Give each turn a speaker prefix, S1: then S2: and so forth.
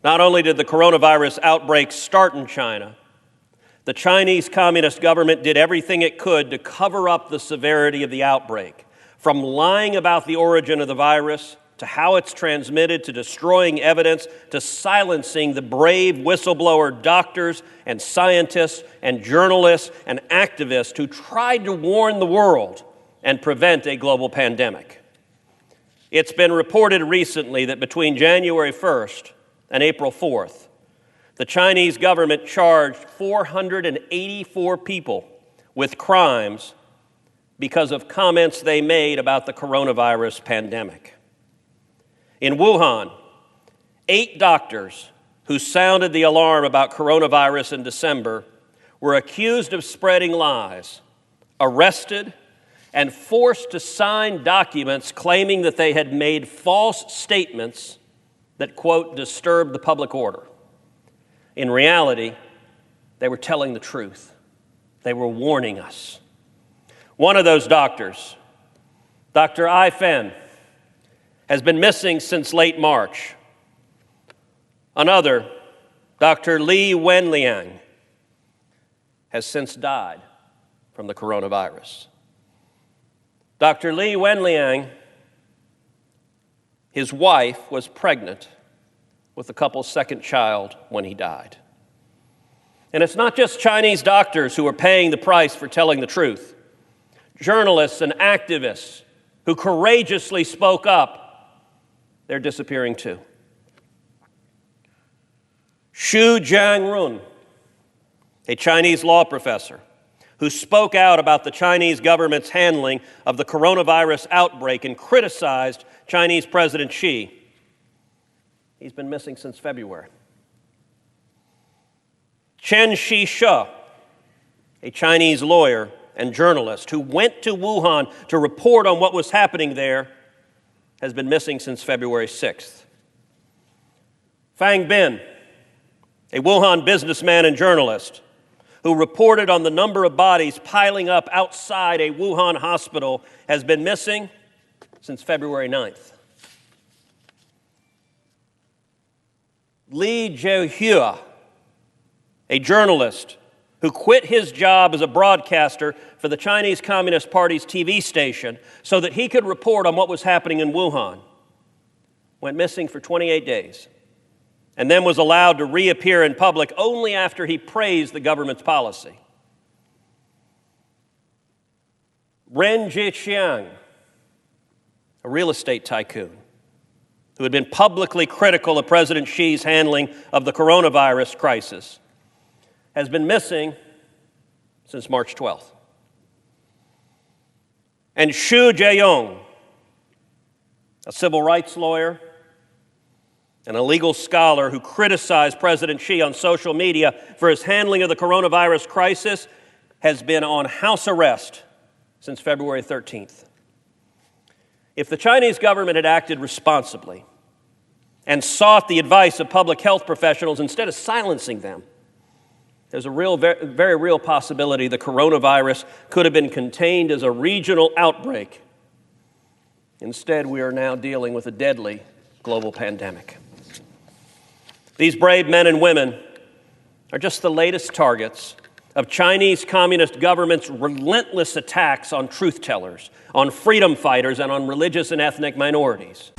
S1: Not only did the coronavirus outbreak start in China, the Chinese Communist government did everything it could to cover up the severity of the outbreak, from lying about the origin of the virus to how it's transmitted, to destroying evidence, to silencing the brave whistleblower doctors and scientists and journalists and activists who tried to warn the world and prevent a global pandemic. It's been reported recently that between January 1st and April 4th, the Chinese government charged 484 people with crimes because of comments they made about the coronavirus pandemic. In Wuhan, 8 doctors who sounded the alarm about coronavirus in December were accused of spreading lies, arrested, and forced to sign documents claiming that they had made false statements that, quote, disturbed the public order. In reality, they were telling the truth. They were warning us. One of those doctors, Dr. Ai Fen, has been missing since late March. Another, Dr. Li Wenliang, has since died from the coronavirus. Dr. Li Wenliang, his wife, was pregnant with the couple's second child when he died. And it's not just Chinese doctors who are paying the price for telling the truth. Journalists and activists who courageously spoke up, they're disappearing too. Xu Jiangrun, a Chinese law professor who spoke out about the Chinese government's handling of the coronavirus outbreak and criticized Chinese President Xi, he's been missing since February. Chen Shih-she, a Chinese lawyer and journalist who went to Wuhan to report on what was happening there, has been missing since February 6th. Fang Bin, a Wuhan businessman and journalist who reported on the number of bodies piling up outside a Wuhan hospital, has been missing since February 9th. Li Zhehua, a journalist who quit his job as a broadcaster for the Chinese Communist Party's TV station so that he could report on what was happening in Wuhan, went missing for 28 days and then was allowed to reappear in public only after he praised the government's policy. Ren Zhiqiang, a real estate tycoon who had been publicly critical of President Xi's handling of the coronavirus crisis, has been missing since March 12th. And Xu Zheyong, a civil rights lawyer and a legal scholar who criticized President Xi on social media for his handling of the coronavirus crisis, has been on house arrest since February 13th. If the Chinese government had acted responsibly and sought the advice of public health professionals instead of silencing them, there's a very real possibility the coronavirus could have been contained as a regional outbreak. Instead, we are now dealing with a deadly global pandemic. These brave men and women are just the latest targets of Chinese Communist government's relentless attacks on truth tellers, on freedom fighters, and on religious and ethnic minorities.